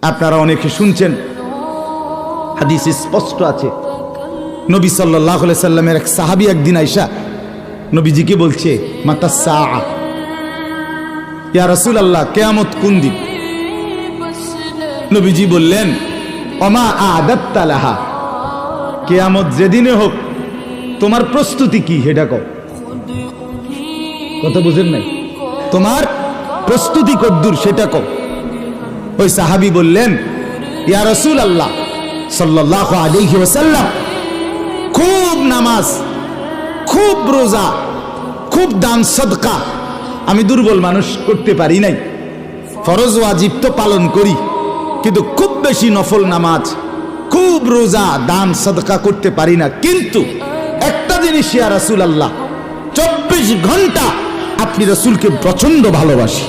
আপনারা অনেকে শুনছেন, হাদিস স্পষ্ট আছে, নবী সাল্লাল্লাহু আলাইহি সাল্লামের এক সাহাবী একদিন আয়েশা নবীজিকে বলছে, মাতা সাআ, ইয়া রাসূলুল্লাহ, কিয়ামত কোন দিন? নবীজি বললেন, ওমা আদাত্তা লাহা, কিয়ামত যেদিনে হোক তোমার প্রস্তুতি কি সেটা কও। কথা বুঝেন নাই? তোমার প্রস্তুতি কদ্দুর সেটা কও। ওই সাহাবী বললেন, ইয়া রাসূলুল্লাহ সাল্লাল্লাহু আলাইহি ওয়াসাল্লাম, খুব নামাজ, খুব রোজা, খুব দান সদকা আমি দুর্বল মানুষ করতে পারি নাই। ফরজ ওয়াজিব তো পালন করি, কিন্তু খুব বেশি নফল নামাজ, খুব রোজা, দান সদকা করতে পারি না। কিন্তু একটা জিনিস ইয়া রাসূলুল্লাহ, 24 ঘন্টা আপনি রাসূলকে প্রচন্ড ভালোবাসি।